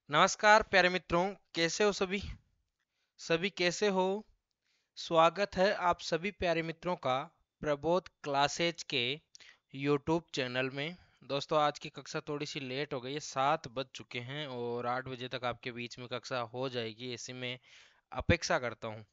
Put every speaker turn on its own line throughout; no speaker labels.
नमस्कार प्यारे मित्रों, कैसे हो सभी? सभी कैसे हो? स्वागत है आप सभी प्यारे मित्रों का प्रबोध क्लासेज के यूट्यूब चैनल में। दोस्तों, आज की कक्षा थोड़ी सी लेट हो गई है, 7 बज चुके हैं और 8 बजे तक आपके बीच में कक्षा हो जाएगी, ऐसी मैं अपेक्षा करता हूँ।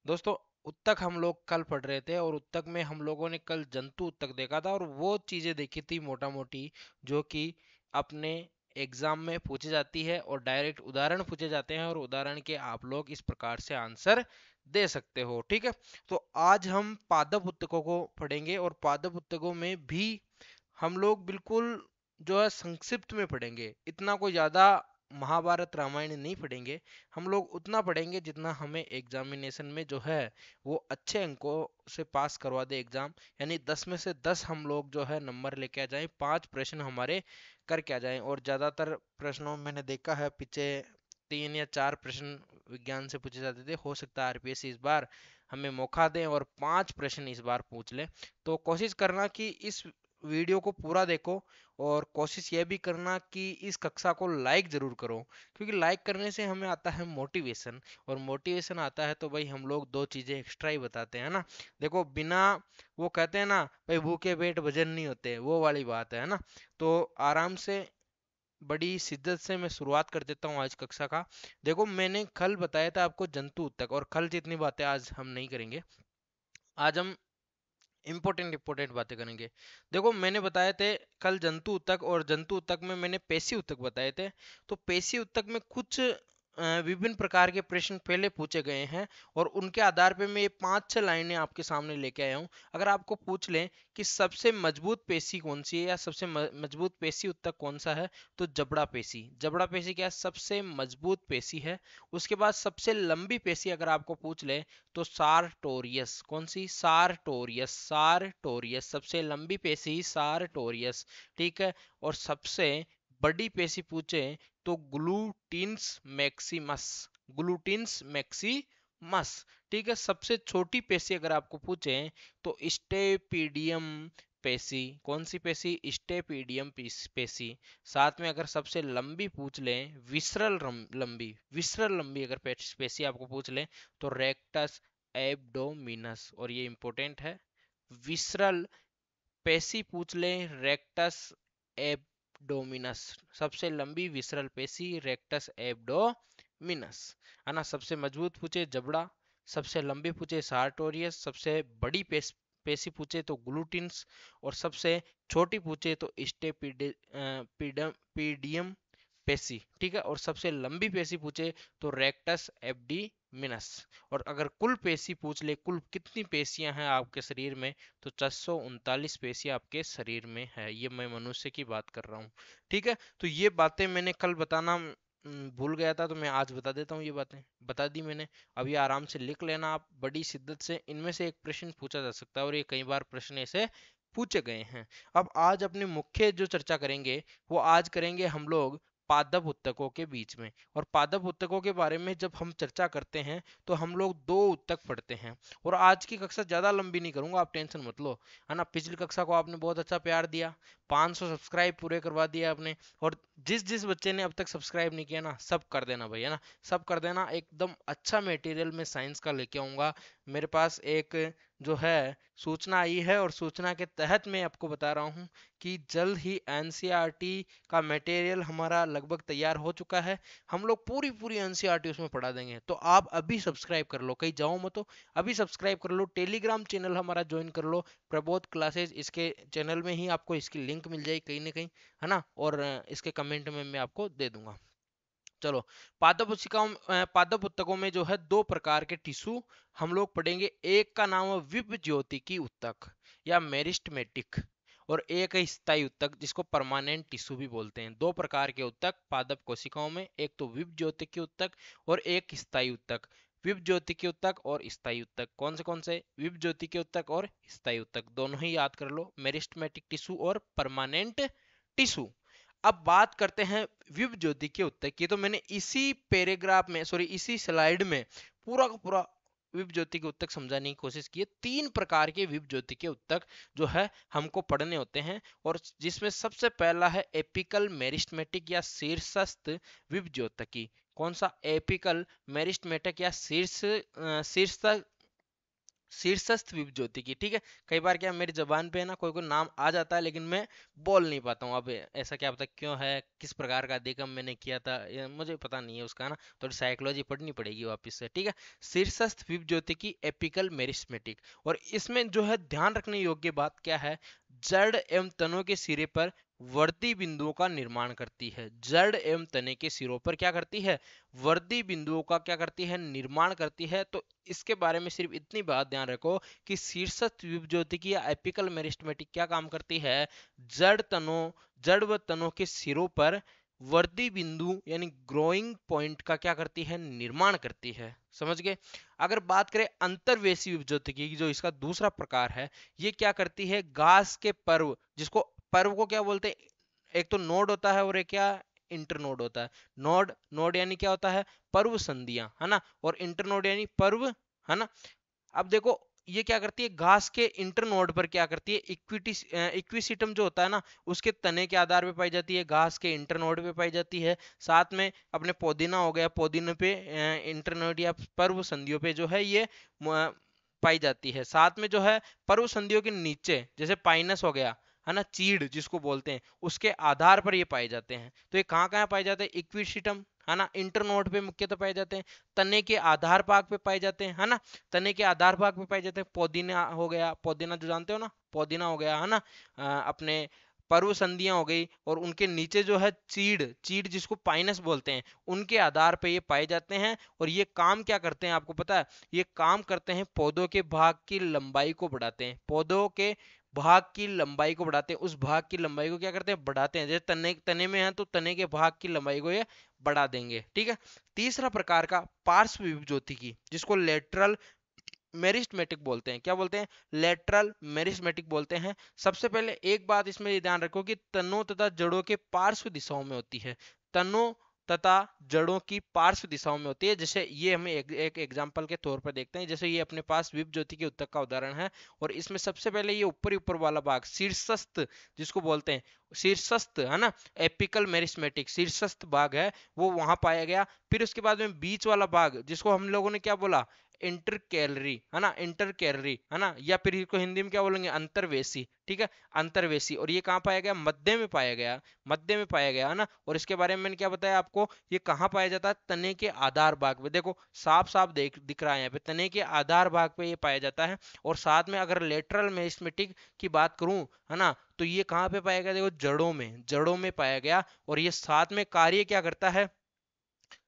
दोस्तों, उत्तक हम लोग कल पढ़ रहे थे और उत्तक में हम लोगों ने कल जंतु उत्तक देखा था और वो चीजें देखी थी मोटा मोटी जो कि अपने एग्जाम में पूछी जाती है और डायरेक्ट उदाहरण पूछे जाते हैं और उदाहरण के आप लोग इस प्रकार से आंसर दे सकते हो। ठीक है, तो आज हम पादप उत्तकों को पढ़ेंगे और पादप उत्तकों में भी हम लोग बिल्कुल जो है संक्षिप्त में पढ़ेंगे, इतना कोई ज्यादा महाभारत रामायण नहीं पढ़ेंगे। हम लोग उतना पढ़ेंगे जितना हमें एग्जामिनेशन में जो है वो अच्छे अंकों से पास करवा दे एग्जाम, यानी 10 में से 10 हम लोग जो है नंबर लेके आ जाएं, 5 प्रश्न हमारे करके आ जाएं। और ज्यादातर प्रश्नों में मैंने देखा है पीछे 3 या 4 प्रश्न विज्ञान से पूछे जाते थे। हो सकता है आरपीएससी इस बार हमें मौका दें और 5 प्रश्न इस बार पूछ ले। तो कोशिश करना कि इस वीडियो को पूरा देखो और कोशिश यह भी करना कि इस कक्षा को लाइक जरूर करो, क्योंकि लाइक करने से हमें आता है मोटिवेशन, और मोटिवेशन आता है तो भाई हम लोग दो चीजें एक्स्ट्रा ही बताते हैं ना। देखो, बिना वो कहते हैं ना भाई भूखे पेट भजन नहीं होते, वो वाली बात है ना। तो आराम से बड़ी शिद्दत से मैं शुरुआत कर देता हूँ आज कक्षा का। देखो, मैंने कल बताया था आपको जंतु तक, और कल जितनी बातें आज हम नहीं करेंगे। आज हम इंपॉर्टेंट इंपॉर्टेंट बातें करेंगे। देखो, मैंने बताए थे कल जंतु उत्तक, और जंतु उत्तक में मैंने पेशी उत्तक बताए थे। तो पेशी उत्तक में कुछ विभिन्न प्रकार के प्रश्न पहले पूछे गए हैं और उनके आधार पे मैं ये 5-6 लाइनें आपके सामने लेके आया हूँ। अगर आपको पूछ लें कि सबसे मजबूत पेशी कौन सी है या सबसे मजबूत पेशी उत्तक कौन सा है, तो जबड़ा पेशी। जबड़ा पेशी क्या है? सबसे मजबूत पेशी है। उसके बाद सबसे लंबी पेशी अगर आपको पूछ ले तो सारटोरियस। कौन सी? सारटोरियस। सारटोरियस सबसे लंबी पेशी, सारटोरियस। ठीक है, और सबसे बड़ी पेशी पूछे तो ग्लूटिन्स मैक्सिमस। ग्लूटिन्स मैक्सिमस। ठीक है, सबसे छोटी पेशी अगर आपको पूछे तो स्टेपीडियम पेशी। कौन सी पेशी? स्टेपीडियम पेशी। साथ में अगर सबसे लंबी पूछ लें, विसरल लंबी, विसरल लंबी अगर पेशी आपको पूछ लें तो रेक्टस एब्डोमिनस। और ये इंपॉर्टेंट है, विसरल पेशी पूछ लें, रेक्टस एब्डोमिनस। सबसे लंबी विसरल पेशी रेक्टस एब्डोमिनस, है ना। सबसे मजबूत पूछे जबड़ा, सबसे लंबी पूछे सार्टोरियस, सबसे बड़ी पेशी पूछे तो ग्लूटिन्स, और सबसे छोटी पूछे तो पीडियम पेशी। ठीक है, और सबसे लंबी पेशी पूछे तो रेक्टस एब्डोमिनस। और अगर कुल पेशी पूछ ले, कुल कितनी पेशियां हैं आपके शरीर में, तो 439 पेशियां आपके शरीर में है। ये मैं मनुष्य की बात कर रहा हूँ। ठीक है, तो ये बातें मैंने कल बताना भूल गया था, तो मैं आज बता देता हूँ। ये बातें बता दी मैंने। अब ये आराम से लिख लेना आप बड़ी शिद्दत से। इनमें से एक प्रश्न पूछा जा सकता है और ये कई बार प्रश्न ऐसे पूछे गए हैं। अब आज अपने मुख्य जो चर्चा करेंगे वो आज करेंगे हम लोग पादप उत्तकों के बीच में। और पादप उत्तकों के बारे में जब हम चर्चा करते हैं तो हम लोग 2 उत्तक पढ़ते हैं। और आज की कक्षा ज्यादा लंबी नहीं करूंगा, आप टेंशन मत लो, है ना। पिछली कक्षा को आपने बहुत अच्छा प्यार दिया, 500 सब्सक्राइब पूरे करवा दिया आपने। और जिस जिस बच्चे ने अब तक सब्सक्राइब नहीं किया ना, सब कर देना भाई, है ना। सब कर देना। एकदम अच्छा मटेरियल में साइंस का लेके आऊंगा। मेरे पास एक जो है सूचना आई है और सूचना के तहत मैं आपको बता रहा हूँ कि जल्द ही एनसीईआरटी का मटेरियल हमारा लगभग तैयार हो चुका है। हम लोग पूरी पूरी एनसीईआरटी उसमें पढ़ा देंगे। तो आप अभी सब्सक्राइब कर लो, कहीं जाओ मत हो, अभी सब्सक्राइब कर लो। टेलीग्राम चैनल हमारा ज्वाइन कर लो, प्रबोध क्लासेज। इसके चैनल में ही आपको इसकी लिंक मिल जाएगी कहीं ना कहीं, है ना। और इसके कमेंट में मैं आपको दे दूंगा। चलो, पादप पुस्तिकाओं पादप पुस्तकों में जो है 2 प्रकार के टिश्यू हम लोग पढ़ेंगे। एक का नाम है विप ज्योतिकी उत्तक या मेरिस्टमेटिक, और एक है स्थायी उत्तक जिसको परमानेंट टिश्यू भी बोलते हैं। 2 प्रकार के उत्तक पादप कोशिकाओं में, एक तो विप ज्योतिकी उत्तक और एक स्थायी उत्तक। विप ज्योतिकी उत्तक और स्थायी उत्तक कौन से? विप ज्योतिकी उत्तक और स्थायी उत्तक दोनों ही याद कर लो, मेरिस्टमेटिक टिश्यू और परमानेंट टिश्यू। अब बात करते हैं विव ज्योति के उत्तक की। तो मैंने इसी पैराग्राफ में, सॉरी इसी स्लाइड में पूरा का पूरा विप ज्योति के उत्तक समझाने की कोशिश की है। 3 प्रकार के विप ज्योति के उत्तक जो है हमको पढ़ने होते हैं, और जिसमें सबसे पहला है एपिकल मेरिस्टेमेटिक या शीर्षस्थ विप ज्योतिकी। कौन सा? एपिकल मेरिस्टेमेटिक या शीर्षस्थ विप ज्योतिकी। ठीक है, कई बार क्या मेरी जबान पे है ना, कोई कोई नाम आ जाता है लेकिन मैं बोल नहीं पाता हूँ। अब ऐसा क्या पता क्यों है, किस प्रकार का अधिगम मैंने किया था, ये मुझे पता नहीं है उसका ना, थोड़ी साइकोलॉजी पढ़नी पड़ेगी वापस से। ठीक है, शीर्षस्थ विप ज्योतिकी एपिकल मेरिस्टेमेटिक। और इसमें जो है ध्यान रखने योग्य बात क्या है, जड़ एवं तनों के सिरे पर वर्दी बिंदुओं का निर्माण करती है। जड़ एवं तने के सिरों पर क्या करती है? वर्दी बिंदुओं का क्या करती है? निर्माण करती है। तो इसके बारे में सिर्फ इतनी बात ध्यान रखो कि शीर्षस्थ विप ज्योतिकी या एपिकल मेरिस्टेमेटिक क्या काम करती है? जड़ व तनों के सिरों पर वर्दी बिंदु यानी ग्रोइंग पॉइंट का क्या करती है? निर्माण करती है। समझ गए? अगर बात करें अंतर्वेशी विप ज्योतिकी की, जो इसका दूसरा प्रकार है, ये क्या करती है? घास के पर्व, जिसको पर्व को क्या बोलते हैं? एक तो नोड होता है और एक क्या? इंटरनोड होता है। नोड यानी क्या होता है? पर्व संधियां, है ना, और इंटरनोड यानी पर्व, है ना। अब देखो ये क्या करती है? घास के इंटरनोड पर क्या करती है? इक्विसिटम जो होता है ना, उसके तने के आधार पे पाई जाती है, घास के इंटरनोड पे पाई जाती है। साथ में अपने पोदीना हो गया, पोदीने पे इंटरनोड या पर्व संधियों पे जो है ये पाई जाती है। साथ में जो है पर्व संधियों के नीचे, जैसे पाइनस हो गया, है ना, चीड़ जिसको बोलते हैं, उसके आधार पर ये पाए जाते हैं। तो ये कहाँ कहाँ पाए जाते हैं? इक्विसिटम, है ना, इंटरनोड पे मुख्यतः पाए जाते हैं, तने के आधार भाग पे पाए जाते हैं, है ना, तने के आधार भाग पे पाए जाते हैं। पुदीना हो गया, पुदीना जो जानते हो ना, पुदीना हो गया, है ना, अपने पर्व संधियां हो गई, और उनके नीचे जो है चीड़, चीड़ जिसको पाइनस बोलते हैं, उनके आधार पे ये पाए जाते हैं। और ये काम क्या करते हैं आपको पता है? ये काम करते हैं पौधों के भाग की लंबाई को बढ़ाते हैं। पौधों के भाग की लंबाई को बढ़ाते हैं। उस भाग की लंबाई को क्या करते हैं? बढ़ाते हैं। जैसे तने में है तो तने के भाग की लंबाई को ये बढ़ा देंगे। ठीक है, तीसरा प्रकार का पार्श्व विप ज्योतिकी, जिसको लेटरल मेरिस्टेमेटिक बोलते हैं। क्या बोलते हैं? लेटरल मेरिस्टेमेटिक बोलते हैं। सबसे पहले एक बात इसमें ध्यान रखो कि तनों तथा जड़ों के पार्श्व दिशाओं में होती है। तनों तथा जड़ों की पार्श्व दिशाओं में होती है। जैसे ये हमें एक एग्जांपल के तौर पर देखते हैं। जैसे ये अपने पास विप ज्योति के उत्तक का उदाहरण है, और इसमें सबसे पहले ये ऊपर वाला भाग शीर्षस्थ जिसको बोलते हैं, शीर्षस्थ, है ना, एपिकल मेरिस्टेमेटिक शीर्षस्थ भाग है, वो वहां पाया गया। फिर उसके बाद में बीच वाला भाग, जिसको हम लोगों ने क्या बोला? इंटर कैलरी, है ना, इंटर कैलरी, है ना, या फिर इसको हिंदी में क्या बोलेंगे? अंतर्वेशी। ठीक है, अंतर्वेशी। और ये कहाँ पाया गया? मध्य में पाया गया, मध्य में पाया गया, है ना। और इसके बारे में मैंने क्या बताया आपको? ये कहाँ पाया जाता है? तने के आधार भाग पे। देखो साफ साफ दिख रहा है यहाँ पे, तने के आधार भाग पे ये पाया जाता है। और साथ में अगर लेटरल मेरिस्टेमेटिक की बात करूं, है ना, तो ये कहाँ पे पाया गया? देखो जड़ों में पाया गया। और ये साथ में कार्य क्या करता है?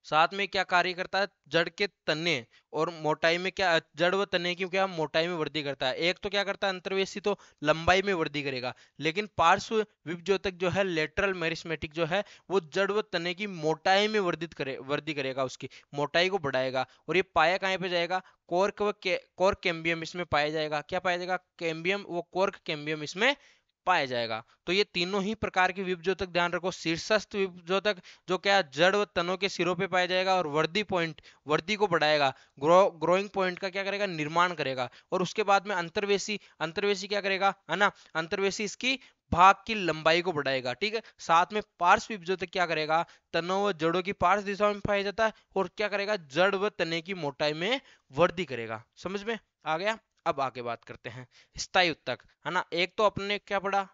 साथ में क्या कार्य करता है? जड़ के तने और मोटाई में क्या, जड़ व तने की क्या मोटाई में वृद्धि करता है। एक तो क्या करता है अंतर्वेशी, तो लंबाई में वृद्धि करेगा, लेकिन पार्श्व विपज्योतक जो है लेटरल मेरिस्टेमेटिक जो है, वो जड़ व तने की मोटाई में वृद्धि करेगा, उसकी मोटाई को बढ़ाएगा। और ये पाया कहाँ पे जाएगा? कोर्क कैम्बियम इसमें पाया जाएगा। क्या पाया जाएगा? कैम्बियम, वो कोर्क कैम्बियम इसमें पाया जाएगा। तो ये तीनों ही प्रकार के विपज्योतक ध्यान रखो। शीर्षस्थ विपज्योतक जो क्या जड़ व तनों के सिरों पे पाया जाएगा, और वर्दी को बढ़ाएगा, ग्रोइंग पॉइंट का क्या करेगा? निर्माण करेगा। और उसके बाद में अंतर्वेशी क्या करेगा, है ना, अंतर्वेशी इसकी भाग की लंबाई को बढ़ाएगा। ठीक है, साथ में पार्श्व विपज्योतक क्या करेगा? तनों व जड़ों की पार्श्व दिशाओं में पाया जाता है, और क्या करेगा? जड़ व तने की मोटाई में वृद्धि करेगा। समझ में आ गया? अब आगे बात करते हैं स्थायी उत्तक, है ना। एक तो अपने क्या पढ़ा?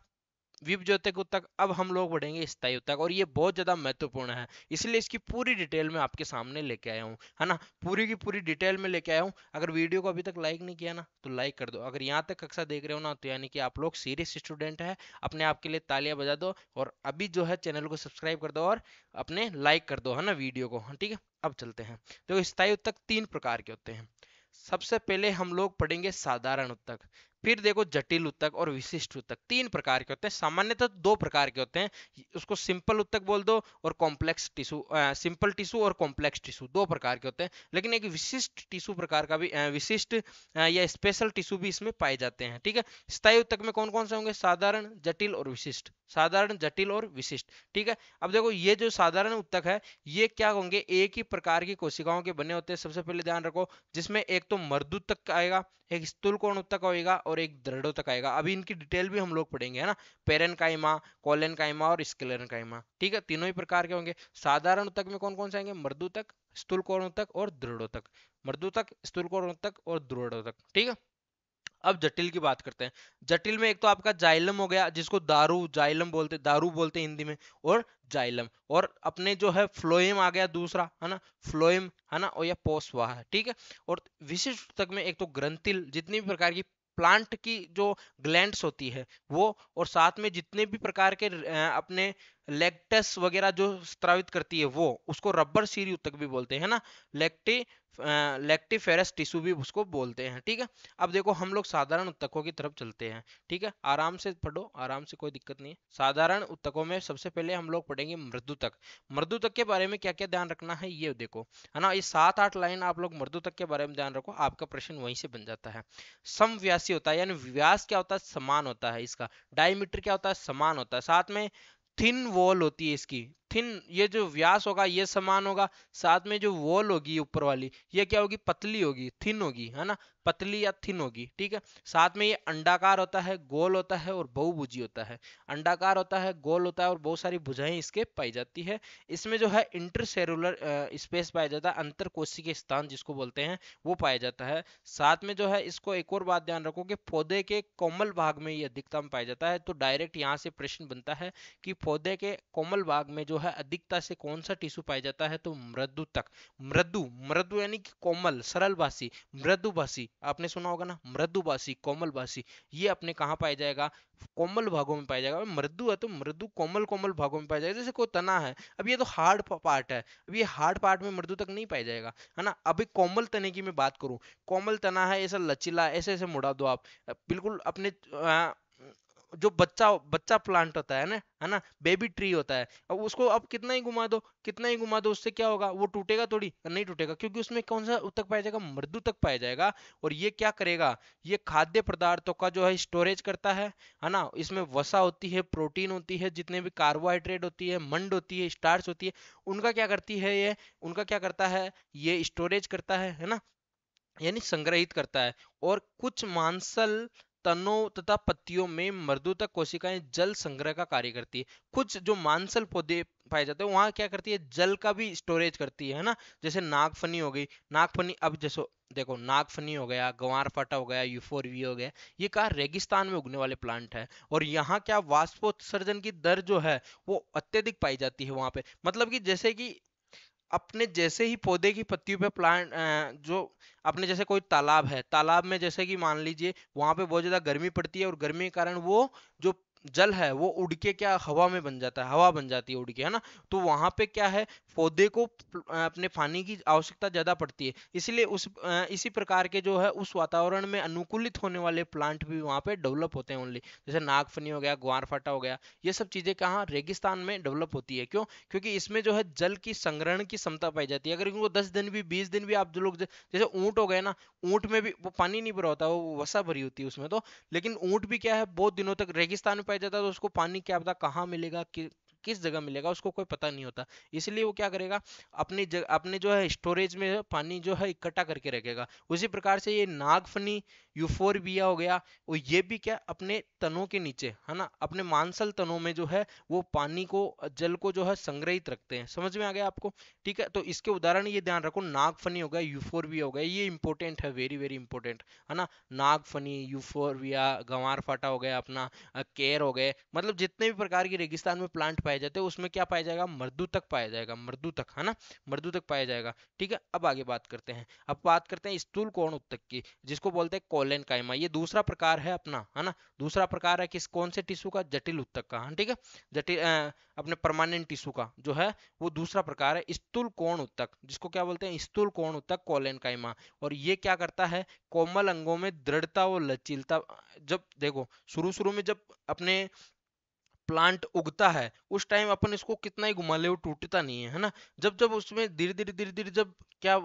विप ज्योतिक उत्तक। अब हम लोग बढ़ेंगे स्थायी उत्तक, और ये बहुत ज्यादा महत्वपूर्ण है, इसलिए इसकी पूरी डिटेल में आपके सामने लेके आया हूँ, है ना, पूरी की पूरी डिटेल में लेके आया हूँ। अगर वीडियो को अभी तक लाइक नहीं किया ना, तो लाइक कर दो। अगर यहाँ तक कक्षा देख रहे हो ना, तो यानी कि आप लोग सीरियस स्टूडेंट है। अपने आप के लिए तालियां बजा दो, और अभी जो है चैनल को सब्सक्राइब कर दो, और अपने लाइक कर दो, है ना, वीडियो को। ठीक है, अब चलते हैं। तो स्थायी उत्तक 3 प्रकार के होते हैं। सबसे पहले हम लोग पढ़ेंगे साधारण उत्तक। फिर देखो जटिल उत्तक और विशिष्ट उत्तक, तीन प्रकार के होते हैं। सामान्यतः दो प्रकार के होते हैं, उसको सिंपल उत्तक बोल दो और कॉम्प्लेक्स टिश्यू, सिंपल टिश्यू और कॉम्प्लेक्स टिश्यू, दो प्रकार के होते हैं। लेकिन एक विशिष्ट टिश्यू प्रकार का भी विशिष्ट या स्पेशल टिश्यू भी इसमें पाए जाते हैं, ठीक है। स्थायी उत्तक में कौन कौन से होंगे? साधारण, जटिल और विशिष्ट, साधारण, जटिल और विशिष्ट, ठीक है। अब देखो ये जो साधारण उत्तक है ये क्या होंगे? एक ही प्रकार की कोशिकाओं के बने होते हैं। सबसे पहले ध्यान रखो, जिसमें एक तो मर्दूतक आएगा, एक स्थूलकोण उत्तक होगा और एक दृढ़ोत्तक आएगा। अभी इनकी डिटेल भी हम लोग पढ़ेंगे, है ना। पेरेनकाइमा, कोलेनकाइमा और स्क्लेरेनकाइमा, ठीक है, तीनों ही प्रकार के होंगे। साधारण उत्तक में कौन कौन से आएंगे? मर्दूतक, स्थूलकोण उत्तक और दृढ़ोत्तक, मर्दूतक, स्थूलकोण उत्तक और दृढ़ोत्तक, ठीक है। अब जटिल की बात करते हैं। जटिल में एक तो आपका जाइलम हो गया, जिसको दारू जाइलम बोलते, दारू बोलते हैं हिंदी में, और जाइलम, और अपने जो है फ्लोएम आ गया दूसरा, है ना, फ्लोएम, है ना, और या पोस्वा है, ठीक है। और विशिष्ट तक में एक तो ग्रंथिल, जितनी भी प्रकार की प्लांट की जो ग्लैंड्स होती है वो, और साथ में जितने भी प्रकार के अपने लेक्टस वगैरह जो स्त्रावित करती है वो, उसको रबर सीरी उत्तक भी बोलते हैं, ना, लेक्टी लेक्टिफेरस टिश्यू भी उसको बोलते हैं, ठीक है। अब देखो हम लोग साधारण उत्तकों की तरफ चलते हैं, ठीक है। आराम से पढ़ो, आराम से, कोई दिक्कत नहीं है। साधारण उत्तकों में सबसे पहले हम लोग पढ़ेंगे मृदुतक। मृदुतक के बारे में क्या क्या ध्यान रखना है ये देखो, है ना। ये 7-8 लाइन आप लोग मृदुतक के बारे में ध्यान रखो, आपका प्रश्न वहीं से बन जाता है। समव्यासी होता है, यानी व्यास क्या होता है? समान होता है इसका। डायमीटर क्या होता है? समान होता है। साथ में थिन वॉल होती है इसकी, थिन, ये जो व्यास होगा ये समान होगा, साथ में जो वॉल होगी ऊपर वाली ये क्या होगी? पतली होगी, थिन होगी, है ना, पतली या थिन होगी, ठीक है। साथ में ये अंडाकार होता है, गोल होता है और बहुभुजी होता है। अंडाकार होता है, गोल होता है और बहुत सारी भुजाएं इसके पाई जाती है। इसमें जो है इंटरसेलुलर स्पेस पाया जाता है, अंतर कोशिकीय स्थान जिसको बोलते हैं वो पाया जाता है। साथ में जो है इसको एक और बात ध्यान रखो कि पौधे के कोमल भाग में ये अधिकतम पाया जाता है। तो डायरेक्ट यहाँ से प्रश्न बनता है कि पौधे के कोमल भाग में जो है अधिकता से कौन सा टिश्यू पाया जाता है? तो मृदु तक। मृदु, मृदु यानी कि कोमल, सरल भाषी, मृदुभाषी, आपने सुना होगा ना, मृदुभाषी, कोमल भाषी, ये अपने कहाँ पाया जाएगा? कोमल भागों में पाया जाएगा। मृदु है तो मृदु कोमल कोमल भागों में पाया जाएगा। जैसे कोई तना है, अब ये तो हार्ड पार्ट है, अब ये हार्ड पार्ट में मृदु तक नहीं पाया जाएगा, है ना। अभी कोमल तने की मैं बात करूं, कोमल तना है, ऐसा लचीला, ऐसे ऐसे मुड़ा दो आप, बिल्कुल अपने जो बच्चा बच्चा प्लांट होता है ना, बेबी ट्री होता है, अब उसको आप कितना ही घुमा दो, कितना ही घुमा दो, उससे क्या होगा? वो टूटेगा थोड़ी? नहीं टूटेगा, क्योंकि उसमें कौन सा उत्तक पाया जाएगा? मृदु तक पाया जाएगा। और ये क्या करेगा? ये खाद्य पदार्थों का जो है स्टोरेज करता है ना। इसमें वसा होती है, प्रोटीन होती है, जितने भी कार्बोहाइड्रेट होती है, मंड होती है, स्टार्च होती है, उनका क्या करती है ये? उनका क्या करता है? ये स्टोरेज करता है ना, यानी संग्रहित करता है। और कुछ मांसल तनों तथा पत्तियों में मर्दूतक कोशिकाएं जल संग्रह का कार्य करती है। कुछ जो मांसल पौधे पाए जाते हैं वहां क्या करती है? जल का भी स्टोरेज करती है ना। जैसे नागफनी हो गई, नागफनी, अब जैसो देखो, नागफनी हो गया, ग्वारफाटा हो गया, यूफोरबिया हो गया, ये कहा रेगिस्तान में उगने वाले प्लांट है। और यहाँ क्या वाष्पोत्सर्जन की दर जो है वो अत्यधिक पाई जाती है वहां पे। मतलब कि जैसे कि अपने जैसे ही पौधे की पत्तियों पे प्लांट जो अपने जैसे कोई तालाब है, तालाब में जैसे कि मान लीजिए वहां पे बहुत ज्यादा गर्मी पड़ती है और गर्मी के कारण वो जो जल है वो उड़ के क्या हवा में बन जाता है, हवा बन जाती है उड़ के, है ना। तो वहां पे क्या है, पौधे को अपने पानी की आवश्यकता ज्यादा पड़ती है, इसलिए इसी प्रकार के जो है उस वातावरण में अनुकूलित होने वाले प्लांट भी वहां पे डेवलप होते हैं ओनली। जैसे नागफनी हो गया, ग्वारफाटा हो गया, ये सब चीजें कहाँ? रेगिस्तान में डेवलप होती है। क्यों? क्योंकि इसमें जो है जल की संग्रहण की क्षमता पाई जाती है। अगर इनको 10 दिन भी 20 दिन भी आप जो लोग जैसे ऊंट हो गए ना, ऊंट में भी वो पानी नहीं भरा होता, वो वसा भरी होती है उसमें तो, लेकिन ऊंट भी क्या है, बहुत दिनों तक रेगिस्तान में पाया जाता है, तो उसको पानी क्या पता कहाँ मिलेगा, किस जगह मिलेगा उसको कोई पता नहीं होता। इसलिए वो क्या करेगा? अपने जो है स्टोरेज में पानी जो है इकट्ठा करके रखेगा। उसी प्रकार से ये नागफनी, यूफोरबिया हो गया, और ये भी क्या, अपने तनों के नीचे, है ना, अपने मांसल तनों में जो है वो पानी को, जल को जो है संग्रहित रखते हैं। समझ में आ गया आपको? ठीक है, तो इसके उदाहरण ये ध्यान रखो, नागफनी हो गया, यूफोरबिया हो गया, ये इंपॉर्टेंट है, वेरी वेरी इंपॉर्टेंट, है ना। नागफनी, यूफोरबिया, गंवारफाटा हो गया अपना, केर हो गए, मतलब जितने भी प्रकार की रेगिस्तान में प्लांट पाए जाते हैं उसमें क्या पाया जाएगा, मर्दूतक पाया जाएगा, मर्दूतक, है ना, मर्दूतक पाया जाएगा। ठीक है, अब आगे बात करते हैं। अब बात करते हैं स्थूल कोण उत्तक की, जिसको बोलते हैं कोलेन काइमा। ये दूसरा प्रकार है अपना, है ना, दूसरा प्रकार है किस, कौन से टिश्यू का, जटिल उत्तक का। हाँ, ठीक है, जटिल अपने परमानेंट टिश्यू का जो है वो दूसरा प्रकार है स्थूल कोण उत्तक, जिसको क्या बोलते हैं, स्थूल कोण उत्तक कोलेन काइमा। और ये क्या करता है, कोमल अंगों में दृढ़ता और लचीलता। जब देखो शुरू शुरू में जब अपने प्लांट उगता है उस टाइम अपन इसको कितना ही घुमा ले वो टूटता नहीं है, है ना। जब जब उसमें धीरे धीरे जब क्या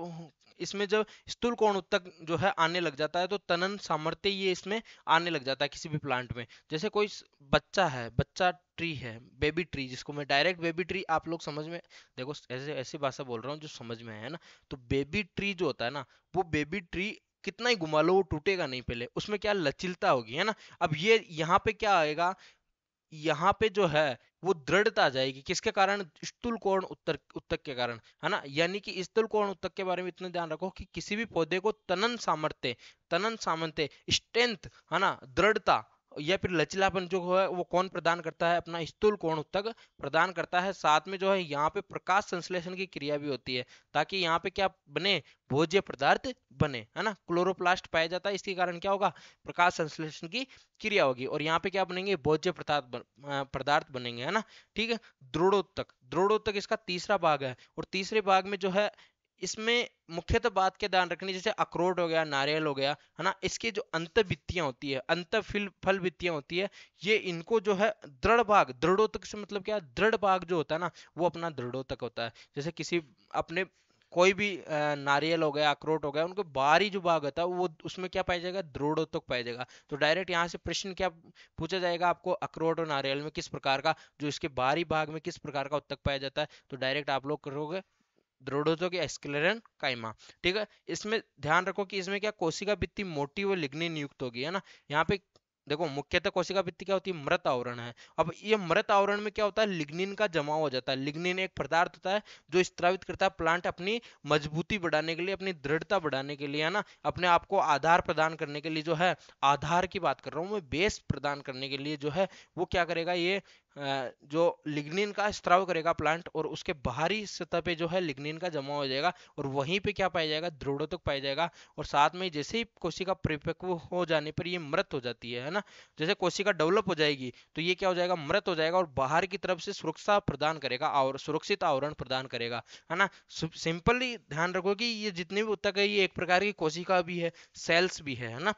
इसमें जब स्थूल कोण उत्तक जो है आने लग जाता है तो तनन सामर्थ्य ये इसमें आने लग जाता है किसी भी प्लांट में। जैसे कोई बच्चा है, बच्चा ट्री है, बेबी ट्री, जिसको मैं डायरेक्ट बेबी ट्री आप लोग समझ में, देखो ऐसे ऐसी भाषा बोल रहा हूँ जो समझ में है ना। तो बेबी ट्री जो होता है ना, वो बेबी ट्री कितना ही घुमा लो वो टूटेगा नहीं, पहले उसमें क्या लचीलता होगी, है ना। अब ये यहाँ पे क्या आएगा, यहाँ पे जो है वो दृढ़ता आ जाएगी, किसके कारण, स्थूल कोण उत्तर उत्तक के कारण, है ना। यानी कि स्थूल कोण उत्तक के बारे में इतना ध्यान रखो कि किसी भी पौधे को तनन सामर्थ्य स्ट्रेंथ, है ना, दृढ़ता या फिर लचीलापन जो है वो कौन प्रदान करता है, अपना स्थूल कोण उत्तक प्रदान करता है। साथ में जो है यहाँ पे प्रकाश संश्लेषण की क्रिया भी होती है, ताकि यहाँ पे क्या बने, भोज्य पदार्थ बने, है ना। क्लोरोप्लास्ट पाया जाता है, इसके कारण क्या होगा, प्रकाश संश्लेषण की क्रिया होगी, और यहाँ पे क्या बनेंगे, भोज्य पदार्थ बनेंगे, है ना। ठीक है, दृढ़ोत्तक, दृढ़ोत्तक इसका तीसरा भाग है। और तीसरे भाग में जो है इसमें मुख्यतः बात के ध्यान रखनी, जैसे अखरोट हो गया, नारियल हो गया, है ना, इसकी जो अंतःवित्तियां होती है, अंत फल वित्तियां होती है, ये इनको जो है दृढ़ भाग, दृढ़ोत्तक से मतलब क्या, दृढ़ भाग जो होता है ना वो अपना दृढ़ोत्तक होता है। जैसे किसी अपने कोई भी नारियल हो गया, अखरोट हो गया, उनके बाहरी जो भाग होता है वो उसमें क्या पाया जाएगा, दृढ़ोत्तक पाया जाएगा। तो डायरेक्ट यहाँ से प्रश्न क्या पूछा जाएगा आपको, अखरोट और नारियल में किस प्रकार का, जो इसके बाहरी भाग में किस प्रकार का उत्तक पाया जाता है, तो डायरेक्ट आप लोग करोगे दृढ़ोत्तक या स्क्लेरन काइमा। ठीक है, इसमें ध्यान रखो कि इसमें क्या, कोशिका भित्ति मोटी व लिग्निन युक्त होगी, है ना। यहाँ पे देखो मुख्यतः कोशिका भित्ति क्या होती है, मृत आवरण है। अब ये मृत आवरण में क्या होता है, लिग्निन का जमाव हो जाता है। लिग्निन एक पदार्थ होता है जो स्त्रावित करता है प्लांट अपनी मजबूती बढ़ाने के लिए, अपनी दृढ़ता बढ़ाने के लिए, है ना, अपने आप को आधार प्रदान करने के लिए जो है, आधार की बात कर रहा हूँ मैं, बेस प्रदान करने के लिए जो है वो क्या करेगा, ये जो लिग्निन का स्त्राव करेगा प्लांट, और उसके बाहरी सतह पे जो है लिग्निन का जमा हो जाएगा, और वहीं पे क्या पाया जाएगा, दृढ़ोत्तक पाया जाएगा। और साथ में जैसे ही कोशिका परिपक्व हो जाने पर ये मृत हो जाती है ना, जैसे कोशिका डेवलप हो जाएगी तो ये क्या हो जाएगा, मृत हो जाएगा, और बाहर की तरफ से सुरक्षा प्रदान करेगा और सुरक्षित आवरण प्रदान करेगा, है ना। सिंपली ध्यान रखो कि ये जितने भी उत्तक है ये एक प्रकार की कोशिका भी है, सेल्स भी है ना।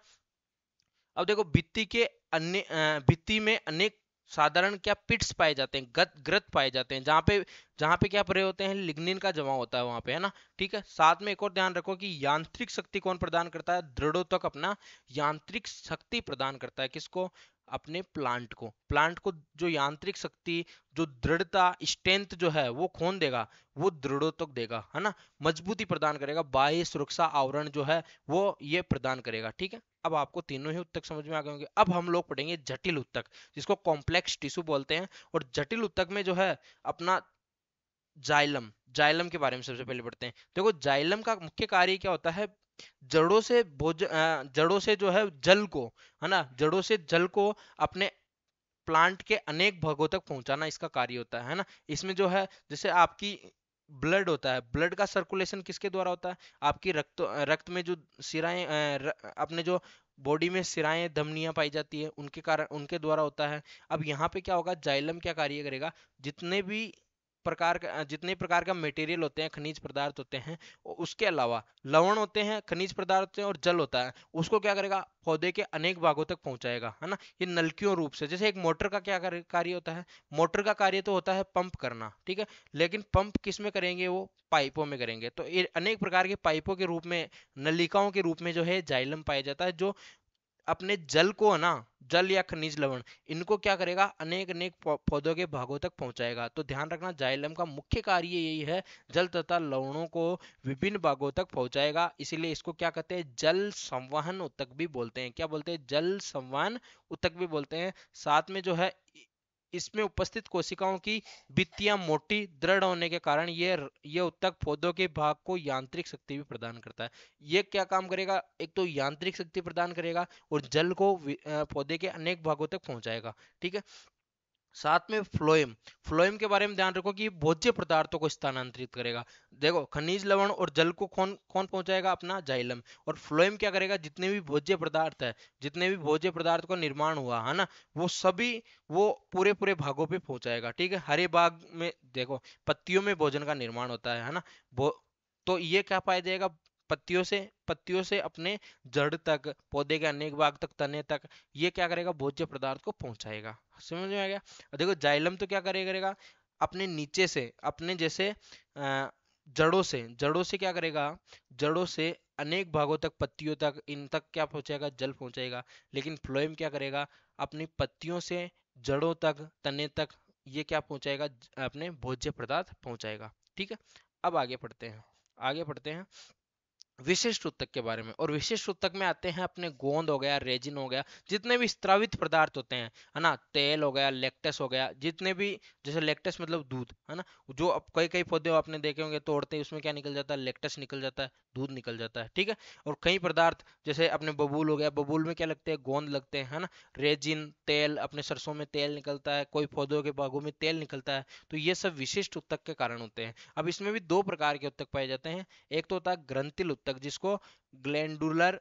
अब देखो भित्ति के अन्य भित्ति में अनेक साधारण क्या पिट्स पाए जाते हैं, ग्रत पाए जाते हैं, जहाँ पे क्या पड़े होते हैं, लिग्निन का जमा होता है वहां पे, है ना। ठीक है, साथ में एक और ध्यान रखो कि यांत्रिक शक्ति कौन प्रदान करता है, दृढ़ोत्तक अपना यांत्रिक शक्ति प्रदान करता है, किसको, अपने प्लांट को जो यांत्रिक शक्ति, जो दृढ़ता, स्ट्रेंथ जो है वो कौन देगा, वो दृढ़ोत्तक देगा, है ना। मजबूती प्रदान करेगा, बाह्य सुरक्षा आवरण जो है वो ये प्रदान करेगा। ठीक है, अब आपको तीनों ही उत्तक समझ में आ गए होंगे। अब हम लोग पढ़ेंगे जटिल उत्तक, जिसको कॉम्प्लेक्स टिश्यू बोलते हैं। और जटिल उत्तक में जो है अपना जाइलम, जाइलम के बारे में सबसे पहले पढ़ते हैं। देखो जाइलम का मुख्य कार्य क्या होता है, जड़ों से जो है जल को, है ना, जड़ों से जल को अपने प्लांट के अनेक भागों तक पहुंचाना इसका कार्य होता है ना। इसमें जो है जैसे आपकी ब्लड होता है, ब्लड का सर्कुलेशन किसके द्वारा होता है, आपकी रक्त में जो सिराएं अपने जो बॉडी में सिराएं धमनियां पाई जाती है उनके कारण, उनके द्वारा होता है। अब यहाँ पे क्या होगा, जाइलम क्या कार्य करेगा, जितने प्रकार का मटेरियल होते हैं, खनिज पदार्थ होते हैं, उसके अलावा लवण होते हैं, खनिज पदार्थ होते हैं, और जल होता है, उसको क्या करेगा, पौधे के अनेक भागों तक पहुंचाएगा, है ना। ये नलकियों रूप से, जैसे एक मोटर का क्या कार्य होता है, मोटर का कार्य तो होता है पंप करना, ठीक है, लेकिन पंप किस में करेंगे, वो पाइपों में करेंगे। तो ये अनेक प्रकार के पाइपों के रूप में, नलिकाओं के रूप में जो है जाइलम पाया जाता है, जो अपने जल को, है ना, जल या खनिज लवण, इनको क्या करेगा, अनेक अनेक पौधों के भागों तक पहुंचाएगा। तो ध्यान रखना जाइलम का मुख्य कार्य यही है, जल तथा लवणों को विभिन्न भागों तक पहुंचाएगा, इसीलिए इसको क्या कहते हैं, जल संवहन उत्तक भी बोलते हैं। क्या बोलते हैं, जल संवहन उत्तक भी बोलते हैं। साथ में जो है इसमें उपस्थित कोशिकाओं की भित्तियां मोटी दृढ़ होने के कारण ये उत्तक पौधों के भाग को यांत्रिक शक्ति भी प्रदान करता है। ये क्या काम करेगा, एक तो यांत्रिक शक्ति प्रदान करेगा और जल को पौधे के अनेक भागों तक पहुंचाएगा। ठीक है, साथ में फ्लोएम, फ्लोएम के बारे में ध्यान रखो कि ये भोज्य पदार्थों को स्थानांतरित करेगा। देखो खनिज लवण और जल को कौन कौन पहुंचाएगा, अपना जाइलम। और फ्लोएम क्या करेगा, जितने भी भोज्य पदार्थ है, जितने भी भोज्य पदार्थ का निर्माण हुआ है ना, वो सभी वो पूरे पूरे भागों पे पहुंचाएगा। ठीक है, हरे भाग में देखो पत्तियों में भोजन का निर्माण होता है ना, तो ये क्या पाया जाएगा, पत्तियों से अपने जड़ तक, पौधे के अनेक भाग तक, तने तक, ये क्या करेगा, भोज्य पदार्थ को पहुंचाएगा। समझ में आ गया। और देखो जाइलम तो क्या करेगा, अपने नीचे से, अपने जैसे जड़ों से क्या करेगा, जड़ों से अनेक भागों तक, पत्तियों तक, इन तक क्या पहुंचाएगा, जल पहुंचाएगा। लेकिन फ्लोएम क्या करेगा, अपनी पत्तियों से जड़ों तक, तने तक, ये क्या पहुंचाएगा, अपने भोज्य पदार्थ पहुंचाएगा। ठीक है, अब आगे पढ़ते हैं विशिष्ट ऊतक के बारे में। और विशिष्ट ऊतक में आते हैं अपने गोंद हो गया, रेजिन हो गया, जितने भी स्त्रावित पदार्थ होते हैं, है ना, तेल हो गया, लैक्टस हो गया, जितने भी, जैसे लैक्टस मतलब दूध, है ना, जो अब कई कई पौधे आपने देखे होंगे तोड़ते हैं, उसमें क्या निकल जाता है, लैक्टस निकल जाता है, दूध निकल जाता है। ठीक है, और कई पदार्थ जैसे अपने बबूल हो गया, बबूल में क्या लगते हैं, गोंद लगते हैं, है ना, रेजिन, तेल, अपने सरसों में तेल निकलता है, कोई पौधों के बागों में तेल निकलता है। तो ये सब विशिष्ट ऊतक के कारण होते हैं। अब इसमें भी दो प्रकार के ऊतक पाए जाते हैं। एक तो होता है ग्रंथिल ऊतक, जिसको ग्लैंडुलर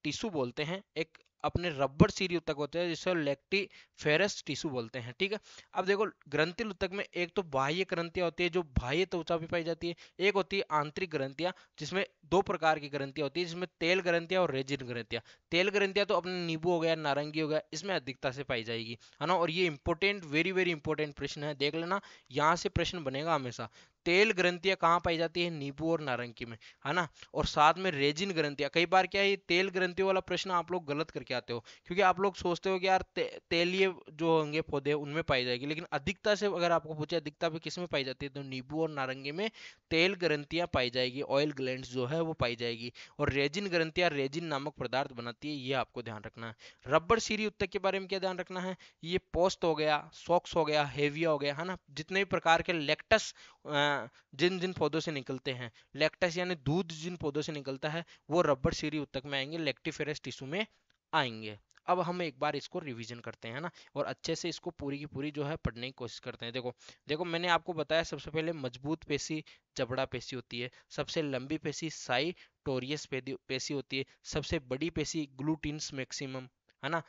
टिश्यू बोलते हैं। एक अपने रबर सीरी ऊतक होते हैं, जिसे लैक्टिफेरस टिश्यू बोलते हैं। ठीक है, अब देखो ग्रंथिल ऊतक में एक तो बाह्य ग्रंथियां होती है, जो बाह्य त्वचा पे पाई जाती है। एक होती है आंतरिक ग्रंथियां, जिसमें दो प्रकार की ग्रंथियां होती है, जिसमें तेल ग्रंथियां और रेजिन ग्रंथियां। तेल ग्रंथियां तो अपने नींबू हो गया, नारंगी हो गया, इसमें अधिकता से पाई जाएगी, है ना। और ये इंपॉर्टेंट, वेरी वेरी इंपॉर्टेंट प्रश्न है, देख लेना, यहाँ से प्रश्न बनेगा हमेशा। तेल ग्रंथियां कहाँ पाई जाती है, नींबू और नारंगी में, है ना। और साथ में रेजिन ग्रंथियां, कई बार क्या है, ये तेल ग्रंथियों वाला प्रश्न आप लोग गलत करके आते हो, क्योंकि आप लोग सोचते हो कि यार तेलीय जो होंगे पौधे उनमें पाई जाएगी, लेकिन अधिकता से अगर आपको पूछे अधिकता पे किस में पाई जाती है, तो नींबू और नारंगी में तेल ग्रंथियां पाई जाएगी, ऑयल ग्लैंड्स जो है वो पाई जाएगी। और रेजिन ग्रंथियां रेजिन नामक पदार्थ बनाती है, ये आपको ध्यान रखना है। रबर सीरी ऊतक के बारे में क्या ध्यान रखना है, ये पोस्ट हो गया, सॉक्स हो गया, हेविया हो गया, है ना, जितने भी प्रकार के लेक्टस जिन जिन पौधों से निकलते हैं, लैक्टस यानी दूध जिन पौधों से निकलता है, वो रबर सीरी ऊतक में आएंगे, लेक्टिफेरस टिश्यू में आएंगे। अब हम एक बार इसको रिवीजन करते हैं ना, और अच्छे से इसको पूरी की पूरी जो है पढ़ने की कोशिश करते हैं। देखो देखो मैंने आपको बताया, सबसे पहले मजबूत पेशी जबड़ा पेशी होती है, सबसे लंबी पेशी साइटोरियस पेशी होती है, सबसे बड़ी पेशी ग्लूटिन्स मैक्सिमम, है ना।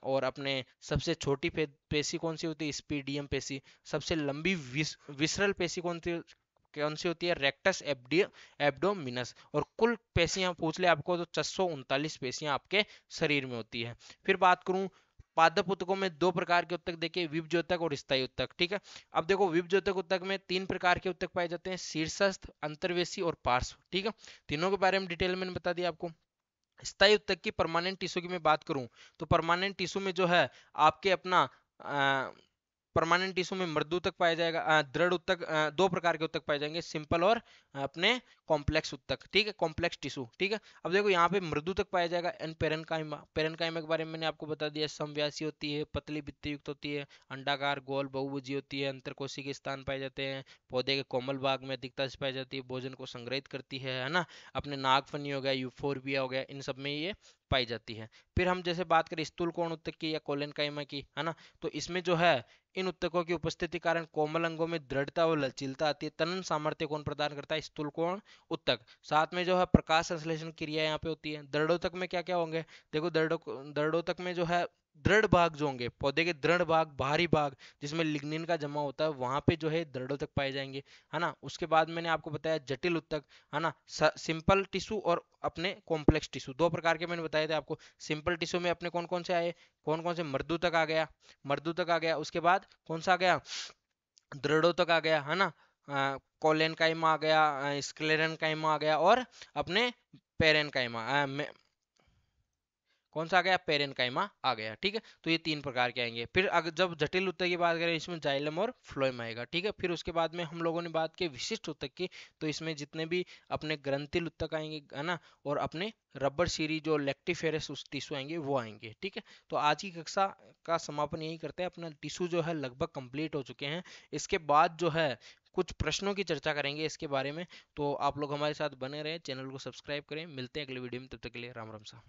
और अपने सबसे छोटी पेशी कौन सी होती है, स्पीडियम पेशी। सबसे लंबी विसरल पेशी कौन सी होती है, रेक्टस एब्डोमिनस। और कुल पेशियां पूछ ले आपको तो 639 पेशियां आपके शरीर में होती है। फिर बात करूं पादप ऊतकों में, दो प्रकार के ऊतक देखे, विभज्योतक और स्थायी ऊतक। ठीक है, अब देखो विभज्योतक ऊतक में तीन प्रकार के ऊतक पाए जाते हैं, शीर्षस्थ, अंतर्वेशी और पार्श्व। ठीक है, तीनों के बारे में डिटेल मैंने बता दिया आपको। स्थायी ऊतक की परमानेंट टिश्यू की मैं बात करूं, तो परमानेंट टिश्यू में जो है आपके अपना परमानेंट टिश्यू में मृदु तक पाया जाएगा, दृढ़ उत्तक, दो प्रकार के उत्तक पाए जाएंगे, सिंपल और अपने कॉम्प्लेक्स उत्तक। ठीक है, कॉम्प्लेक्स टिश्यू। ठीक है, अब देखो यहाँ पे मृदु तक पाया जाएगा एन पेरेनकाइमा। पेरेनकाइमा के बारे में मैंने आपको बता दिया, समव्यासी होती है, पतली भित्ति युक्त होती है, अंडाकार गोल बहुभुजी होती है, अंतरकोशी के स्थान पाए जाते हैं, पौधे के कोमल भाग में अधिकता से पाई जाती है, भोजन को संग्रहित करती है ना। अपने नागफनी हो गया, यूफोरबिया हो गया, इन सब में ये पाई जाती है। फिर हम जैसे बात करें स्थूल कोण उत्तक की या कोलेनकाइमा की, है ना, तो इसमें जो है इन उत्तकों की उपस्थिति कारण कोमल अंगों में दृढ़ता और लचीलता आती है। तनन सामर्थ्य कौन प्रदान करता है, स्थूल कोण उत्तक। साथ में जो है प्रकाश संश्लेषण क्रिया यहाँ पे होती है। दृढ़ोतक में क्या क्या होंगे, देखो दृढ़ोतक में जो है दृढ़ भाग जो होंगे, पौधे के दृढ़ भाग, बाहरी भाग, जिसमें लिग्निन का जमा होता है, वहां पे जो है दृढ़ोतक पाए जाएंगे, है ना। उसके बाद मैंने आपको बताया जटिल उत्तक, है ना, सिंपल टिश्यू और अपने कॉम्प्लेक्स टिश्यू, दो प्रकार के मैंने बताए थे आपको। सिंपल टिश्यू में अपने कौन कौन से आए, कौन कौन से, मृदु तक आ गया, मृदु तक आ गया, उसके बाद कौन सा आ गया, दृढ़ो तक आ गया, है ना, कोलेन काइमा आ गया, स्क्लेरन काइमा आ गया, और अपने पेरेन काइमा, कौन सा आ गया, पेरेनकाइमा आ गया। ठीक है, तो ये तीन प्रकार के आएंगे। फिर अगर जब जटिल उत्तक की बात करें, इसमें जाइलम और फ्लोएम आएगा। ठीक है, फिर उसके बाद में हम लोगों ने बात की विशिष्ट उत्तक की, तो इसमें जितने भी अपने ग्रंथिल उत्तक आएंगे, है ना, और अपने रबर सीरी जो लेक्टिफेरस उस टिश्यू आएंगे वो आएंगे। ठीक है, तो आज की कक्षा का समापन यही करते हैं, अपना टिश्यू जो है लगभग कंप्लीट हो चुके हैं। इसके बाद जो है कुछ प्रश्नों की चर्चा करेंगे इसके बारे में, तो आप लोग हमारे साथ बने रहें, चैनल को सब्सक्राइब करें। मिलते हैं अगले वीडियो में, तब तक के लिए राम राम सा।